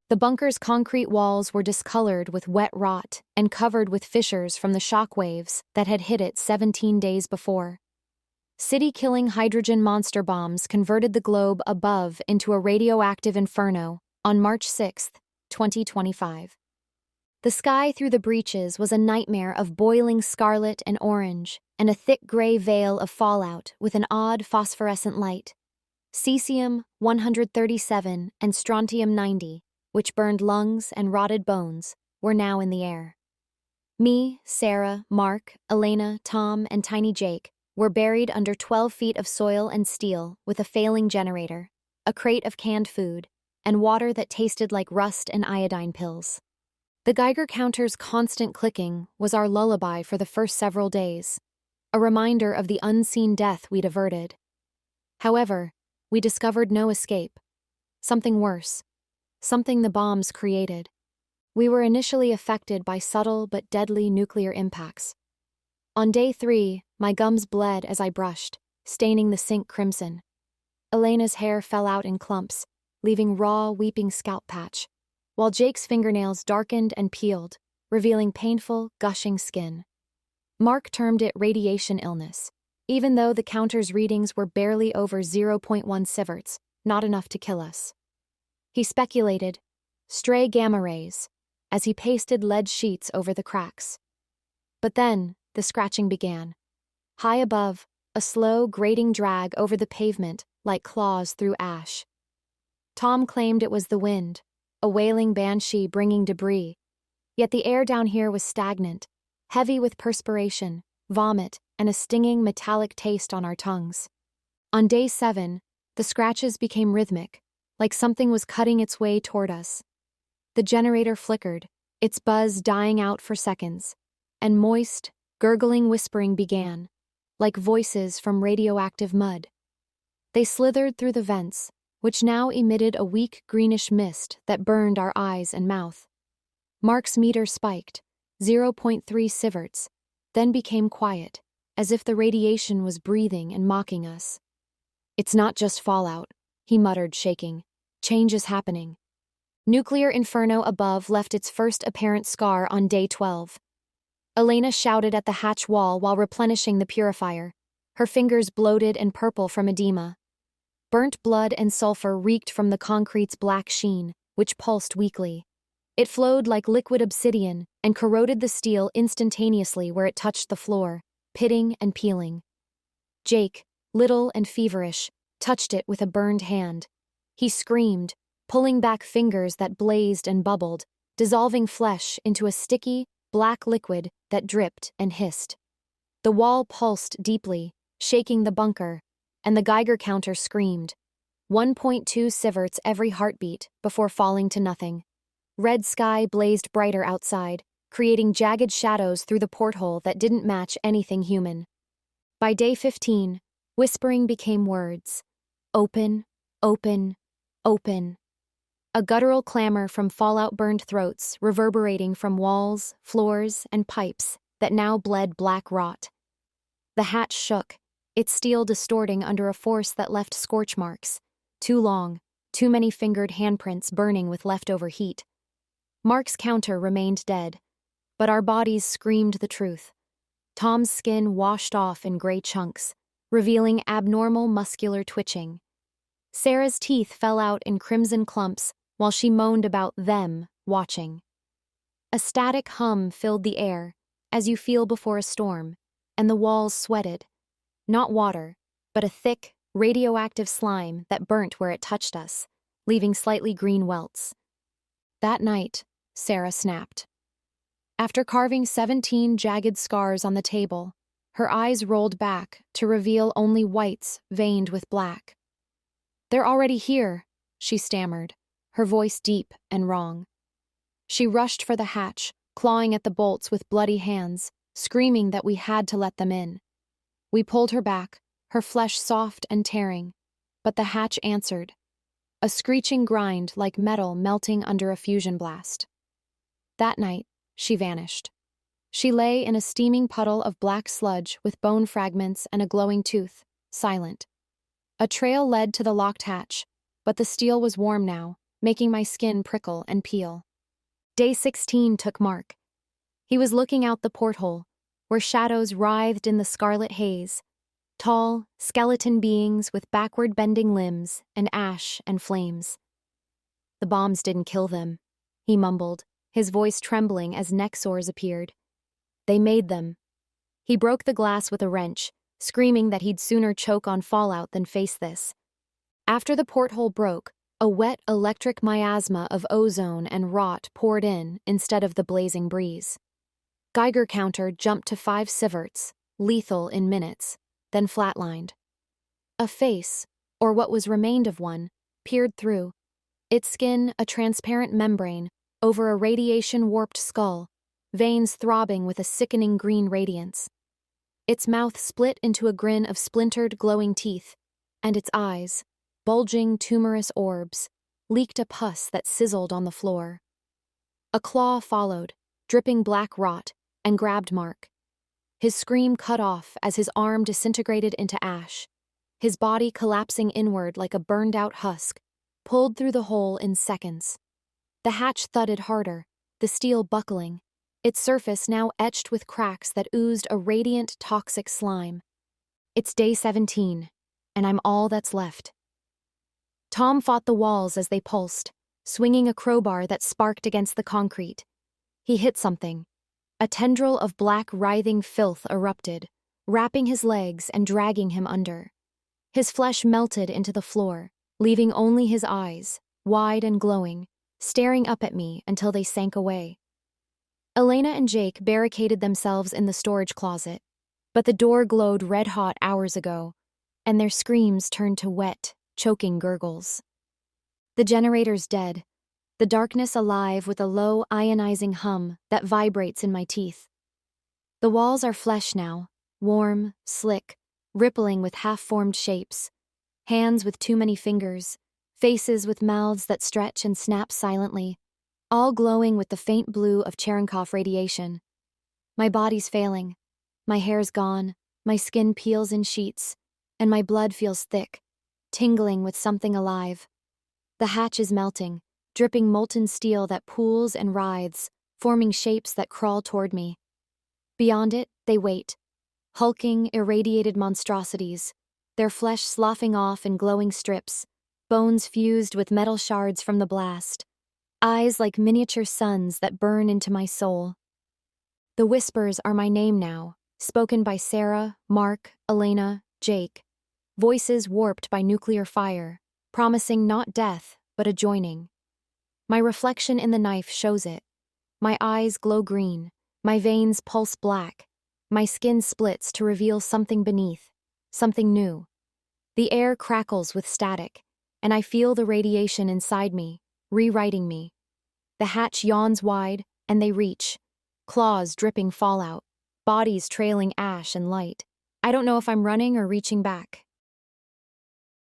The bunker's concrete walls were discolored with wet rot and covered with fissures from the shockwaves that had hit it 17 days before. City-killing hydrogen monster bombs converted the globe above into a radioactive inferno on March 6, 2025. The sky through the breaches was a nightmare of boiling scarlet and orange, and a thick gray veil of fallout with an odd phosphorescent light. Cesium-137 and strontium-90, which burned lungs and rotted bones, were now in the air. Me, Sarah, Mark, Elena, Tom, and tiny Jake were buried under 12 feet of soil and steel with a failing generator, a crate of canned food, and water that tasted like rust and iodine pills. The Geiger counter's constant clicking was our lullaby for the first several days, a reminder of the unseen death we'd averted. However, we discovered no escape. Something worse. Something the bombs created. We were initially affected by subtle but deadly nuclear impacts. On day 3, my gums bled as I brushed, staining the sink crimson. Elena's hair fell out in clumps, leaving raw, weeping scalp patch, while Jake's fingernails darkened and peeled, revealing painful, gushing skin. Mark termed it radiation illness, even though the counter's readings were barely over 0.1 sieverts, not enough to kill us. He speculated, stray gamma rays, as he pasted lead sheets over the cracks. But then, the scratching began. High above, a slow, grating drag over the pavement like claws through ash. Tom claimed it was the wind, a wailing banshee bringing debris, yet the air down here was stagnant, heavy with perspiration, vomit, and a stinging metallic taste on our tongues. On day 7, the scratches became rhythmic, like something was cutting its way toward us. The generator flickered, its buzz dying out for seconds, and moist, gurgling whispering began, like voices from radioactive mud. They slithered through the vents, which now emitted a weak greenish mist that burned our eyes and mouth. Mark's meter spiked, 0.3 sieverts, then became quiet, as if the radiation was breathing and mocking us. "It's not just fallout," he muttered, shaking. "Change is happening." Nuclear inferno above left its first apparent scar on day 12. Elena shouted at the hatch wall while replenishing the purifier, her fingers bloated and purple from edema. Burnt blood and sulfur reeked from the concrete's black sheen, which pulsed weakly. It flowed like liquid obsidian and corroded the steel instantaneously where it touched the floor, pitting and peeling. Jake, little and feverish, touched it with a burned hand. He screamed, pulling back fingers that blazed and bubbled, dissolving flesh into a sticky, black liquid that dripped and hissed. The wall pulsed deeply, shaking the bunker, and the Geiger counter screamed. 1.2 sieverts every heartbeat before falling to nothing. Red sky blazed brighter outside, creating jagged shadows through the porthole that didn't match anything human. By day 15, whispering became words. Open, open, open. A guttural clamor from fallout-burned throats reverberating from walls, floors, and pipes that now bled black rot. The hatch shook, its steel distorting under a force that left scorch marks, too long, too many fingered handprints burning with leftover heat. Mark's counter remained dead, but our bodies screamed the truth. Tom's skin washed off in gray chunks, revealing abnormal muscular twitching. Sarah's teeth fell out in crimson clumps while she moaned about them watching. A static hum filled the air, as you feel before a storm, and the walls sweated. Not water, but a thick, radioactive slime that burnt where it touched us, leaving slightly green welts. That night, Sarah snapped. After carving 17 jagged scars on the table, her eyes rolled back to reveal only whites veined with black. "They're already here," she stammered, her voice deep and wrong. She rushed for the hatch, clawing at the bolts with bloody hands, screaming that we had to let them in. We pulled her back, her flesh soft and tearing, but the hatch answered, a screeching grind like metal melting under a fusion blast. That night, she vanished. She lay in a steaming puddle of black sludge with bone fragments and a glowing tooth, silent. A trail led to the locked hatch, but the steel was warm now, making my skin prickle and peel. Day 16 took Mark. He was looking out the porthole, where shadows writhed in the scarlet haze, tall, skeleton beings with backward-bending limbs and ash and flames. "The bombs didn't kill them," he mumbled, his voice trembling as neck sores appeared. "They made them." He broke the glass with a wrench, screaming that he'd sooner choke on fallout than face this. After the porthole broke, a wet electric miasma of ozone and rot poured in instead of the blazing breeze. Geiger counter jumped to 5 sieverts, lethal in minutes, then flatlined. A face, or what was remained of one, peered through, its skin a transparent membrane over a radiation-warped skull, veins throbbing with a sickening green radiance. Its mouth split into a grin of splintered, glowing teeth, and its eyes, bulging, tumorous orbs, leaked a pus that sizzled on the floor. A claw followed, dripping black rot, and grabbed Mark. His scream cut off as his arm disintegrated into ash, his body collapsing inward like a burned-out husk, pulled through the hole in seconds. The hatch thudded harder, the steel buckling, its surface now etched with cracks that oozed a radiant, toxic slime. It's day 17, and I'm all that's left. Tom fought the walls as they pulsed, swinging a crowbar that sparked against the concrete. He hit something. A tendril of black, writhing filth erupted, wrapping his legs and dragging him under. His flesh melted into the floor, leaving only his eyes, wide and glowing, staring up at me until they sank away. Elena and Jake barricaded themselves in the storage closet, but the door glowed red-hot hours ago, and their screams turned to wet, choking gurgles. The generator's dead, the darkness alive with a low ionizing hum that vibrates in my teeth. The walls are flesh now, warm, slick, rippling with half-formed shapes, hands with too many fingers, faces with mouths that stretch and snap silently, all glowing with the faint blue of Cherenkov radiation. My body's failing, my hair's gone, my skin peels in sheets, and my blood feels thick, tingling with something alive. The hatch is melting, dripping molten steel that pools and writhes, forming shapes that crawl toward me. Beyond it, they wait, hulking, irradiated monstrosities, their flesh sloughing off in glowing strips, bones fused with metal shards from the blast, eyes like miniature suns that burn into my soul. The whispers are my name now, spoken by Sarah, Mark, Elena, Jake, voices warped by nuclear fire, promising not death, but a joining. My reflection in the knife shows it. My eyes glow green, my veins pulse black, my skin splits to reveal something beneath, something new. The air crackles with static, and I feel the radiation inside me, rewriting me. The hatch yawns wide, and they reach, claws dripping fallout, bodies trailing ash and light. I don't know if I'm running or reaching back.